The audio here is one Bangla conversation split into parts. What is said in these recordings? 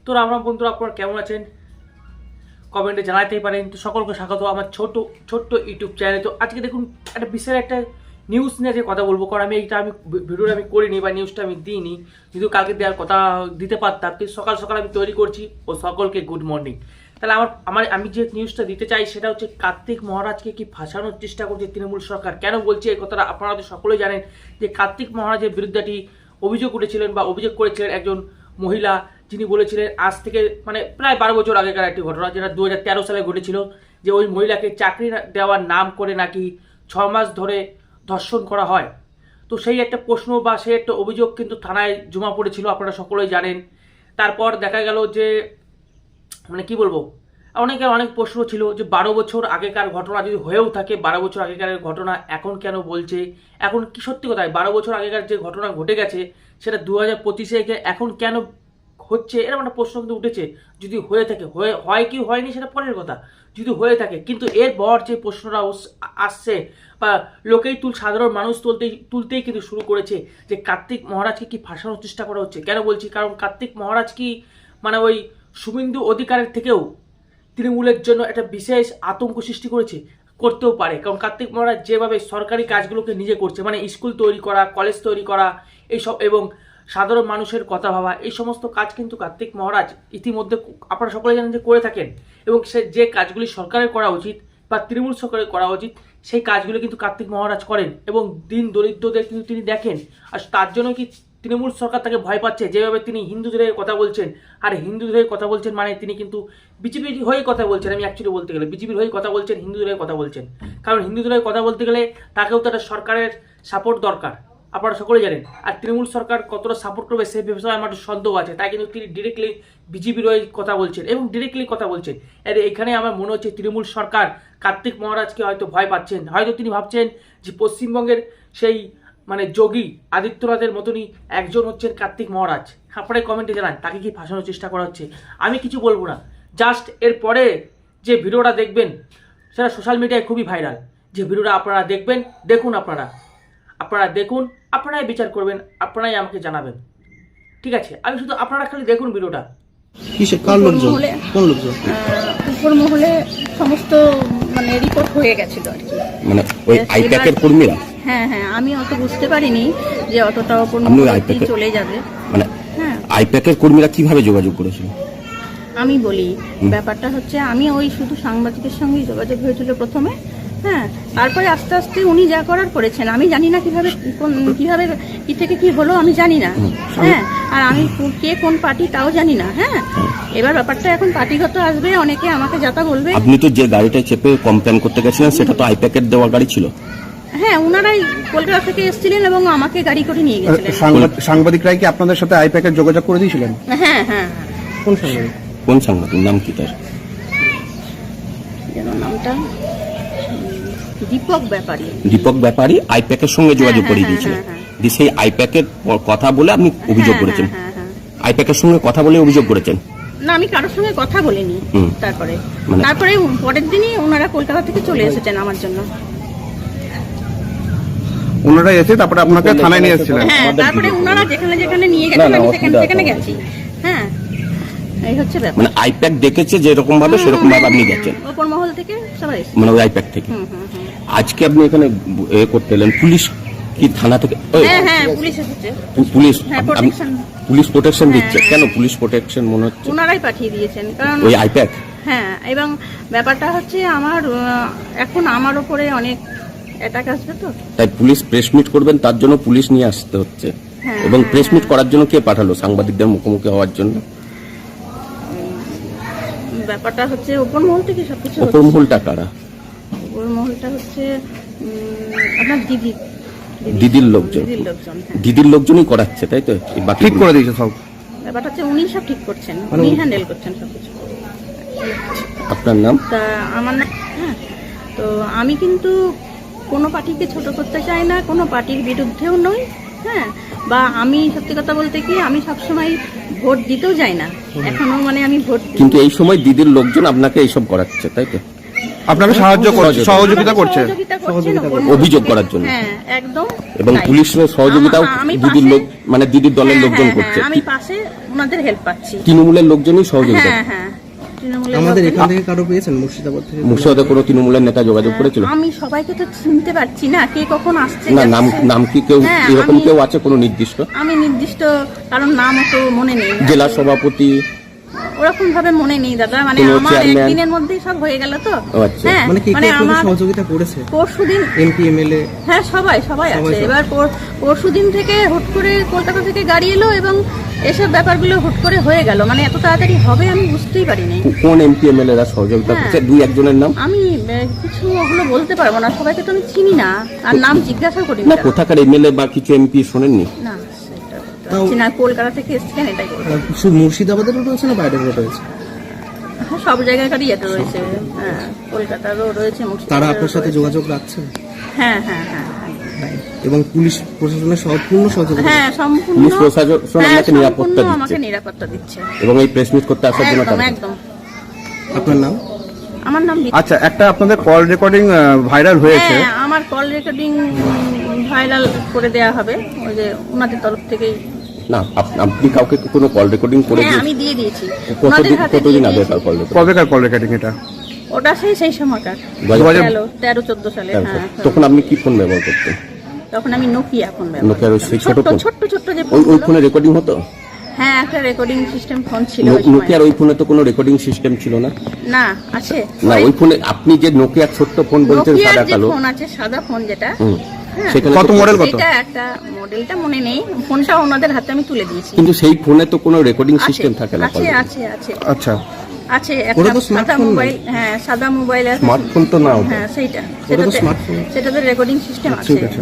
তো রাম রাম বন্ধুরা, আপনারা কেমন আছেন কমেন্টে জানাতেই পারেন। তো সকলকে স্বাগত আমার ছোট্ট ইউটিউব চ্যানেলে। তো আজকে দেখুন একটা বিশাল একটা নিউজ নিয়ে আজকে কথা বলবো, কারণ আমি ভিডিওটা আমি করিনি বা নিউজটা আমি দিইনি, কিন্তু কালকে দেওয়ার কথা দিতে পারতাম, কিন্তু সকাল সকাল আমি তৈরি করছি। ও সকলকে গুড মর্নিং। তাহলে আমি যে নিউজটা দিতে চাই সেটা হচ্ছে কার্তিক মহারাজকে কি ফাঁসানোর চেষ্টা করছে তৃণমূল সরকার। কেন বলছি এই কথাটা, আপনারা তো সকলেই জানেন যে কার্তিক মহারাজের বিরুদ্ধে একটি অভিযোগ উঠেছিলেন বা অভিযোগ করেছিলেন একজন মহিলা, যিনি বলেছিলেন আজ থেকে প্রায় 12 বছর আগেকার একটি ঘটনা, যেটা 2013 সালে ঘটেছিল, যে ওই মহিলাকে চাকরি দেওয়ার নাম করে নাকি 6 মাস ধরে ধর্ষণ করা হয়। তো সেই একটা প্রশ্ন বা সেই একটা অভিযোগ কিন্তু থানায় জমা পড়েছিল, আপনারা সকলেই জানেন। তারপর দেখা গেল যে কি বলবো, অনেক প্রশ্ন ছিল যে 12 বছর আগেকার ঘটনা যদি হয়েও থাকে, 12 বছর আগেকার ঘটনা এখন কেন বলছে, এখন কি সত্যি কথায় 12 বছর আগেকার যে ঘটনা ঘটে গেছে সেটা 2025-এ এখন কেন হচ্ছে, এরকম একটা প্রশ্ন কিন্তু উঠেছে। যদি হয়ে থাকে, হয় কি হয়নি সেটা পরের কথা, যদি হয়ে থাকে, কিন্তু এরপর যে প্রশ্নটা আসছে বা লোকেই সাধারণ মানুষ তুলতেই কিন্তু শুরু করেছে যে কার্তিক মহারাজকে কি ফাঁসানোর চেষ্টা করা হচ্ছে। কেন বলছি, কারণ কার্তিক মহারাজ কি ওই শুভেন্দু অধিকারের থেকেও তৃণমূলের জন্য একটা বিশেষ আতঙ্ক সৃষ্টি করতেও পারে। কারণ কার্তিক মহারাজ যেভাবে সরকারি কাজগুলোকে নিজে করছে, স্কুল তৈরি করা, কলেজ তৈরি করা, এইসব এবং সাধারণ মানুষের কথা ভাবা, এই সমস্ত কাজ কিন্তু কার্তিক মহারাজ ইতিমধ্যে আপনারা সকলে জানেন যে করে থাকেন। এবং সে যে কাজগুলি সরকারের করা উচিত বা তৃণমূল সরকারের করা উচিত, সেই কাজগুলো কিন্তু কার্তিক মহারাজ করেন এবং দিন দরিদ্রদের কিন্তু তিনি দেখেন। আর তার জন্য কি তৃণমূল সরকার তাকে ভয় পাচ্ছে, যেভাবে তিনি হিন্দুদের কথা বলছেন। আর হিন্দুদের কথা বলছেন তিনি কিন্তু বিজেপির হয়ে কথা বলছেন। আমি অ্যাকচুয়ালি বলতে গেলে বিজেপির হয়ে কথা বলছেন, হিন্দুদের হয়ে কথা বলছেন। কারণ হিন্দুদের হয়ে কথা বলতে গেলে তাকেও তো একটা সরকারের সাপোর্ট দরকার, আপনারা সকলে জানেন। আর তৃণমূল সরকার কতটা সাপোর্ট করবে সেই বিষয়ে আমার সন্দেহ আছে, তাই কিন্তু তিনি ডিরেক্টলি বিজেপির হয়ে কথা বলছেন এবং ডিরেক্টলি কথা বলছেন। এখানে আমার মনে হচ্ছে তৃণমূল সরকার কার্তিক মহারাজকে হয়তো ভয় পাচ্ছেন। হয়তো তিনি ভাবছেন যে পশ্চিমবঙ্গের সেই যোগী আদিত্যনাথের মতনই একজন হচ্ছেন কার্তিক মহারাজ। আপনারাই কমেন্টে জানান তাকে কি ফাঁসানোর চেষ্টা করা হচ্ছে। আমি কিছু বলবো না, জাস্ট এরপরে যে ভিডিওটা দেখবেন সেটা সোশ্যাল মিডিয়ায় খুবই ভাইরাল। যে ভিডিওটা আপনারা দেখবেন, দেখুন, আপনারাই বিচার করবেন, আপনারাই আমাকে জানাবেন, ঠিক আছে? আমি শুধু আপনারা খালি দেখুন ভিডিওটা। উপর মহলে সমস্ত রিপোর্ট হয়ে গেছিল আর কি, ওই আইপ্যাকের কর্মীরা। হ্যাঁ, আমি অত বুঝতে পারিনি যে অতটা উপর মহলে চলে যাবে। হ্যাঁ, আইপ্যাকের কর্মীরা কিভাবে যোগাযোগ করেছিল আমি বলি, ব্যাপারটা হচ্ছে আমি ওই শুধু সাংবাদিকের সঙ্গে যোগাযোগ হয়েছিল প্রথমে। হ্যাঁ, তারপরে আস্তে আস্তে উনি যা করার করেছেন। আমি জানি না কিভাবে কি থেকে কি হলো, আমি জানি না। হ্যাঁ, আর আমি কে কোন পার্টি তাও জানি না। হ্যাঁ, এবার ব্যাপারটা এখন পার্টিগত আসবে, অনেকে আমাকে যাতা বলবে। আপনি তো যে গাড়িটায় চেপে কমপ্লেন করতে গেছিলেন সেটা তো আইপ্যাকের দেওয়া গাড়ি ছিল। হ্যাঁ, ওনারাই কলকাতা থেকে এসেছিলেন এবং আমাকে গাড়ি করে নিয়ে গেছিলেন। সাংবাদিকরাই কি আপনাদের সাথে আইপ্যাকের যোগাযোগ করে দিয়েছিলেন? হ্যাঁ। কোন সাংবাদিক, নাম কি তার? নামটা দীপক ব্যাপারী আইপ্যাকের সঙ্গে যোগাযোগ করে দিয়েছিলেন। সেই আইপ্যাকের কথা বলে আপনি অভিযোগ করেছেন? আইপ্যাকের সঙ্গে কথা বলে অভিযোগ করেছেন? না, আমি কারোর সঙ্গে কথা বলিনি। তারপরে পরের দিনই ওনারা কলকাতা থেকে চলে এসেছেন আমার জন্য। ওনারা এসে তারপরে আপনাকে থানায় নিয়ে এসেছিলেন? হ্যাঁ, তারপরে ওনারা যেখানে নিয়ে গেছেন আমি সেখানে গেছি। হ্যাঁ, এই হচ্ছে ব্যাপার। আইপ্যাক দেখেছে যে এরকম ভাবে সেরকম ভাবে আপনি গেছেন উপর মহল থেকে সবাই, ওই আইপ্যাক থেকে। আজকে আপনি এখানে করতে এলেন, পুলিশ কি থানা থেকে? হ্যাঁ, পুলিশ এসেছে। পুলিশ প্রোটেকশন দিচ্ছে কেন? পুলিশ প্রোটেকশন মনে হচ্ছে ওনারাই পাঠিয়ে দিয়েছেন, কারণ ওই আইপ্যাক। হ্যাঁ, এবং ব্যাপারটা হচ্ছে এখন আমার উপরে অনেক অ্যাটাক আসবে, তো তাই পুলিশ প্রেস মিট করবেন, তার জন্য পুলিশ নিয়ে আসতে হচ্ছে। এবং প্রেস মিট করার জন্য কে পাঠালো সাংবাদিকদের মুখোমুখি হওয়ার জন্য? ব্যাপারটা হচ্ছে উপর মহল থেকে সবকিছু। উপর মহলটা কারা? উপর মহলটা হচ্ছে আপনার দিদির লোকজন। দিদির লোকজনই করাচ্ছে, তাই তো? ঠিক করে দিয়েছে সব। ব্যাপারটা হচ্ছে উনি সব ঠিক করছেন, উনি হ্যান্ডেল করছেন সবকিছু। আপনার নাম? আমার নাম। হ্যাঁ, তো আমি কিন্তু কোনো পার্টিকে ছোট করতে চাই না, কোনো পার্টির বিরুদ্ধেও নই। হ্যাঁ, বা আমি সত্যি কথা বলতে কি আমি সবসময় ভোট দিতেও যাই না এখনো, আমি ভোট। কিন্তু এই সময় দিদির লোকজন আপনাকে এইসব করাচ্ছে, তাই তো? আপনাকে সাহায্য করছে, সহযোগিতা করছে। সহযোগিতা করছেন, অন্য অভিযোগ দিকে- করার জন্য। হ্যাঁ একদম এবং তাই। পুলিশের সহযোগিতাও আমি দিদির লোক পাশে- মানে দিদির দলের হ্যাঁ, লোকজন হ্যাঁ, করছে। হ্যাঁ, আমি পাশে ওনাদের হেল্প পাচ্ছি। তৃণমূলের লোকজনই সহযোগিতা। হ্যাঁ হ্যাঁ তৃণমূলের আমাদের লোকজন- এখান থেকে কারো পেয়েছেন মুর্শিদাবাদ থেকে? মুর্শিদাবাদে কোনো তৃণমূলের নেতা যোগাযোগ করেছিল? আমি সবাইকে তো চিনতে পারছি না, কে কখন আসছে না, নাম যাচ্ছে। নাম কি কেউ হ্যাঁ, এরকম আমি- কেউ আছে কোনো নির্দিষ্ট? আমি নির্দিষ্ট কারণ নাম অত মনে নেই, জেলা সভাপতি? ওরকম ভাবে মনে নেই দাদা, মানে কোনো আমার চেয়ারম্যান? একদিনের মধ্যেই সব হয়ে গেল তো। ও আচ্ছা। হ্যাঁ মানে কে কে মানে আপনাদের আমার সহযোগিতা করেছে? পরশুদিন এমপি এমএলএ? হ্যাঁ সবাই সবাই আছে। সব। এবার পরশুদিন থেকে হুট করে কলকাতা থেকে গাড়ি এলো এবং এসব ব্যাপারগুলো হুট করে হয়ে গেল, মানে এত তাড়াতাড়ি হবে আমি বুঝতেই পারিনি। কোন এমপি এমএলএ রা সহযোগিতা হ্যাঁ। করছে? দুই একজনের নাম? আমি কিছু ওগুলো বলতে পারবো না, সবাইকে তো আমি চিনি না আর নাম জিজ্ঞাসা করি না, না। কোথাকার এমএলএ বা কিছু এমপি শোনেননি? না সেটা বলতে পারছি না, কলকাতা থেকে এসেছিলেন এটাই বলবো। শুধু মুর্শিদাবাদের রয়েছে না বাইরের রয়েছে? হ্যাঁ, সব জায়গাকারই এটা রয়েছে, হ্যাঁ কলকাতারও রয়েছে, তারা মুর্শিদাবাদেরও আপনার সাথে রয়েছে। যোগাযোগ রাখছেন? হ্যাঁ হ্যাঁ হ্যাঁ এবং পুলিশ প্রশাসনের সম্পূর্ণ সহযোগিতা? হ্যাঁ সম্পূর্ণ। পুলিশ প্রশাসন হ্যাঁ, আপনাকে নিরাপত্তা সম্পূর্ণ আমাকে দিচ্ছে নিরাপত্তা দিচ্ছে। এবং এই প্রেস মিট করতে আসার জন্য একদম তারা- একদম। আপনার নাম? আমার নাম আচ্ছা, একটা আপনাদের কল রেকর্ডিং ভাইরাল হয়েছে। হ্যাঁ আমার কল রেকর্ডিং ভাইরাল করে দেয়া হবে, ওই যে ওনাদের তরফ থেকেই। না, আপনি কাউকে কি কোনো কল রেকর্ডিং করে হ্যাঁ দিয়েছেন? আমি দিয়ে দিয়েছি, ওনাদের কতদিন হাতে দিয়ে কতদিন আগে দিয়েছি। তার কল রেকর্ডিং? কবেকার কল রেকর্ডিং এটা? ওটা সেই সময়কার 2000 13-14 সালে। হ্যাঁ তখন আপনি কি ফোন ব্যবহার করতেন? তখন আমি নোকিয়া ফোন ব্যবহার নোকিয়ার ওই সেই ছোট ছোট্ট ফোন? ছোট্ট ছোট্ট যে ওই ফোনগুলো। ফোনে রেকর্ডিং হতো? হ্যাঁ একটা রেকর্ডিং সিস্টেম ফোন ছিল ওই সময়। নোকিয়ার ওই ফোনে তো কোনো রেকর্ডিং সিস্টেম ছিল না? না আছে না, ওই ফোনে আপনি যে নোকিয়ার ছোট্ট ফোন বলছেন নোকিয়ার সাদা যে কালো, ফোন আছে সাদা ফোন যেটা, হুম, হ্যাঁ, সেখানে কত তো- মডেল কত? এটা একটা মডেলটা মনে নেই, ফোনটা ওনাদের হাতে আমি তুলে দিয়েছি। কিন্তু সেই ফোনে তো কোনো রেকর্ডিং আছে, সিস্টেম থাকে না। আছে আছে আছে আচ্ছা, আছে ওটা একটা তো সাদা smartphone মোবাইল, হ্যাঁ সাদা মোবাইল আছে। স্মার্টফোন তো না ওটা। হ্যাঁ সেইটা, ওটা তো সেটাতে smartphone। সেটাতে রেকর্ডিং সিস্টেম আছে। ঠিক আছে।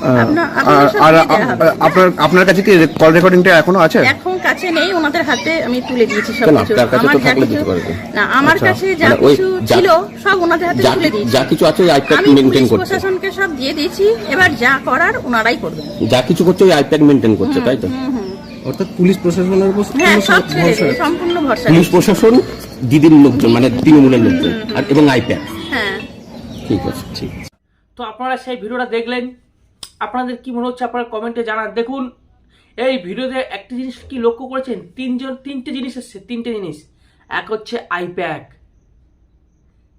আপনাদের সব আর দিয়ে দেয়া হবে। আপনার কাছে কি কল রেকর্ডিংটা এখনো আছে? এখন কাছে নেই, ওনাদের হাতে আমি তুলে দিয়েছি কেন, সবকিছু। আপনার কাছে তো আমার যা থাকলে কিছু দিতে পারবেন। না, আমার আচ্ছা, কাছে যা মানে ওই কিছু যা- ছিল সব ওনাদের হাতে যা- তুলে দিয়েছি। যা কিছু আছে ওই আইপ্যাড আমি মেনটেন পুলিশ করছে। প্রশাসনকে সব দিয়ে দিয়েছি, এবার যা করার ওনারাই করবেন। যা কিছু করছে ওই আইপ্যাড মেনটেন করছে, তাই তো? অর্থাৎ পুলিশ প্রশাসনের উপর হ্যাঁ কোনো সব ছেড়ে ভরসা দিই, রাখছেন? সম্পূর্ণ ভরসা পুলিশ দিই। প্রশাসন, দিদির লোকজন মানে তৃণমূলের লোকজন আর এবং আইপ্যাড। হ্যাঁ ঠিক আছে, ঠিক আছে। তো আপনারা সেই ভিডিওটা দেখলেন, আপনাদের কি মনে হচ্ছে আপনারা কমেন্টে জানান। দেখুন এই ভিডিওতে একটা জিনিস কি লক্ষ্য করেছেন, তিনটে জিনিস এসছে, তিনটে জিনিস। এক হচ্ছে আইপ্যাক,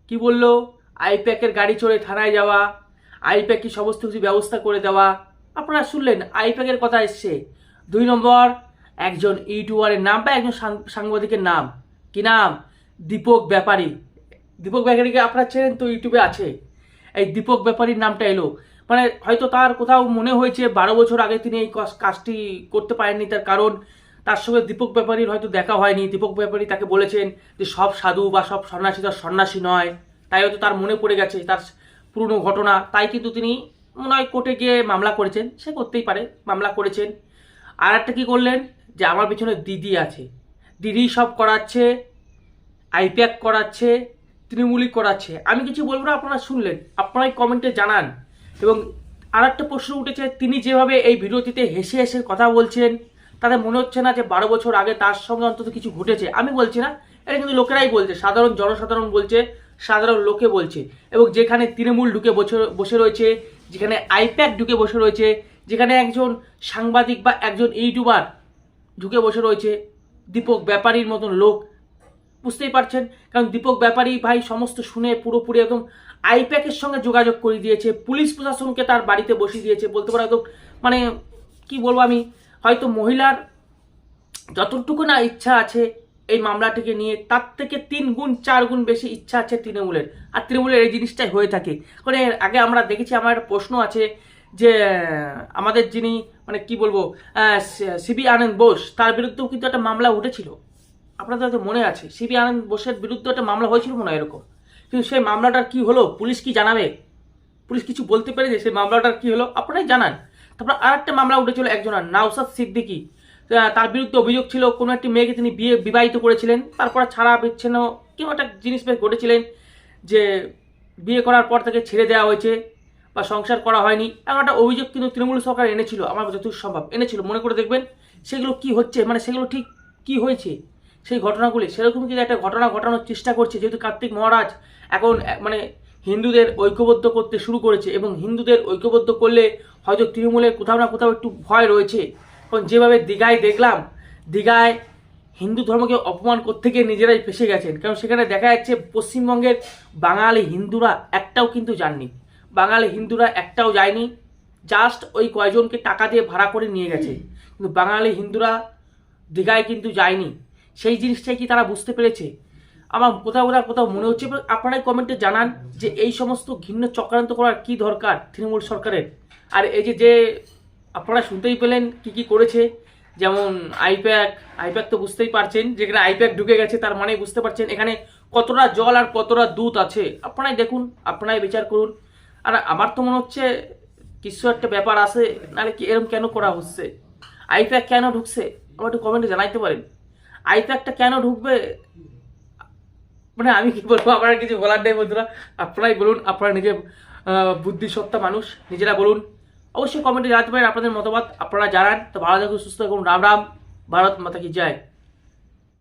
কি বললো, আইপ্যাকের গাড়ি চড়ে থানায় যাওয়া, আইপ্যাক কি সমস্ত কিছু ব্যবস্থা করে দেওয়া, আপনারা শুনলেন আইপ্যাকের কথা এসছে। 2 নম্বর, একজন ইউটিউবারের নাম বা একজন সাংবাদিকের নাম, কি নাম, দীপক ব্যাপারী। দীপক ব্যাপারীকে আপনারা চেনেন তো, ইউটিউবে আছে। এই দীপক ব্যাপারীর নামটা এলো, মানে হয়তো তার কোথাও মনে হয়েছে 12 বছর আগে তিনি এই কাজটি করতে পারেননি, তার কারণ তার সঙ্গে দীপক ব্যাপারীর হয়তো দেখা হয়নি। দীপক ব্যাপারী তাকে বলেছেন যে সব সাধু বা সব সন্ন্যাসী তার সন্ন্যাসী নয়, তাই হয়তো তার মনে পড়ে গেছে তার পুরনো ঘটনা, তাই কিন্তু তিনি মনে হয় কোর্টে গিয়ে মামলা করেছেন, সে করতেই পারে, মামলা করেছেন। আর একটা কী করলেন, যে আমার পিছনে দিদি আছে, দিদি সব করাচ্ছে, আইপ্যাক করাচ্ছে, তৃণমূলী করাচ্ছে। আমি কিছু বলবো না, আপনারা শুনলেন, আপনারাই কমেন্টে জানান। এবং আর একটা প্রশ্ন উঠেছে, তিনি যেভাবে এই ভিডিওটিতে হেসে হেসে কথা বলছেন, তাতে মনে হচ্ছে না যে 12 বছর আগে তার সঙ্গে অন্তত কিছু ঘটেছে। আমি বলছি না, এটা কিন্তু লোকেরাই বলছে, সাধারণ জনসাধারণ বলছে, সাধারণ লোকে বলছে। এবং যেখানে তৃণমূল ঢুকে বসে রয়েছে, যেখানে আইপ্যাক ঢুকে বসে রয়েছে, যেখানে একজন সাংবাদিক বা একজন ইউটিউবার ঢুকে বসে রয়েছে, দীপক ব্যাপারীর মতন লোক, বুঝতেই পারছেন। কারণ দীপক ব্যাপারী ভাই সমস্ত শুনে পুরোপুরি একদম আইপ্যাকের সঙ্গে যোগাযোগ করে দিয়েছে, পুলিশ প্রশাসনকে তার বাড়িতে বসিয়ে দিয়েছে, বলতে পারো একদম, মানে কি বলবো আমি, হয়তো মহিলার যতটুকু না ইচ্ছা আছে এই মামলাটিকে নিয়ে, তার থেকে 3 গুণ 4 গুণ বেশি ইচ্ছা আছে তৃণমূলের। আর তৃণমূলের এই জিনিসটাই হয়ে থাকে। মানে এর আগে আমরা দেখেছি, আমার একটা প্রশ্ন আছে যে আমাদের যিনি মানে কি বলবো সিবি আনন্দ বোস, তার বিরুদ্ধেও কিন্তু একটা মামলা উঠেছিল, আপনাদের হয়তো মনে আছে। সিবি আনন্দ বোসের বিরুদ্ধে একটা মামলা হয়েছিল মনে হয় এরকম, কিন্তু সেই মামলাটার কি হলো, পুলিশ কি জানাবে, পুলিশ কিছু বলতে পেরেছে সেই মামলাটার কি হলো, আপনারাই জানান। তারপর আর একটা মামলা উঠেছিল একজনের, নওশাদ সিদ্দিকী, তার বিরুদ্ধে অভিযোগ ছিল কোনো একটি মেয়েকে তিনি বিবাহিত করেছিলেন, তারপর ছাড়া বিচ্ছিন্ন কেউ একটা জিনিস ঘটেছিলেন, যে বিয়ে করার পর তাকে ছেড়ে দেওয়া হয়েছে বা সংসার করা হয়নি, এমন একটা অভিযোগ কিন্তু তৃণমূল সরকার এনেছিল, আমার যতদূর সম্ভব এনেছিল, মনে করে দেখবেন সেগুলো কি হচ্ছে, মানে সেগুলো ঠিক কি হয়েছে, সেই ঘটনাগুলি, সেরকম কিন্তু একটা ঘটনা ঘটানোর চেষ্টা করছে, যেহেতু কার্তিক মহারাজ এখন মানে হিন্দুদের ঐক্যবদ্ধ করতে শুরু করেছে, এবং হিন্দুদের ঐক্যবদ্ধ করলে হয়তো তৃণমূলের কোথাও না কোথাও একটু ভয় রয়েছে। কারণ যেভাবে দীঘায় দেখলাম, দীঘায় হিন্দু ধর্মকে অপমান করতে গিয়ে নিজেরাই ফেসে গেছেন। কারণ সেখানে দেখা যাচ্ছে পশ্চিমবঙ্গের বাঙালি হিন্দুরা একটাও কিন্তু যাননি, বাঙালি হিন্দুরা একটাও যায়নি, জাস্ট ওই কয়জনকে টাকা দিয়ে ভাড়া করে নিয়ে গেছে, কিন্তু বাঙালি হিন্দুরা দীঘায় কিন্তু যায়নি। সেই জিনিসটাই কি তারা বুঝতে পেরেছে? আমার কোথাও মনে হচ্ছে। আপনারাই কমেন্টে জানান যে এই সমস্ত ঘৃণ্য চক্রান্ত করার কি দরকার তৃণমূল সরকারের। আর এই যে আপনারা শুনতেই পেলেন কি কি করেছে, যেমন আইপ্যাক তো বুঝতেই পারছেন, যেখানে আইপ্যাক ঢুকে গেছে তার মানে বুঝতে পারছেন এখানে কতটা জল আর কতটা দুধ আছে। আপনারাই দেখুন, আপনারাই বিচার করুন। আর আমার তো মনে হচ্ছে কিছু একটা ব্যাপার আছে, নাহলে কি এরকম কেন করা হচ্ছে? আইপ্যাক কেন ঢুকছে আমার একটু কমেন্টে জানাইতে পারেন। আইপ্যাকটা কেন ঢুকবে মানে আমি কি বলবো, আপনার কিছু বলার নেই বন্ধুরা, আপনারাই বলুন। আপনারা নিজে বুদ্ধিসত্তা মানুষ, নিজেরা বলুন। অবশ্যই কমেন্টে জানাতে পারেন আপনাদের মতামত, আপনারা জানান। তো ভালো থাকুন, সুস্থ থাকুন, রাম রাম, ভারত মাতা কি জয়।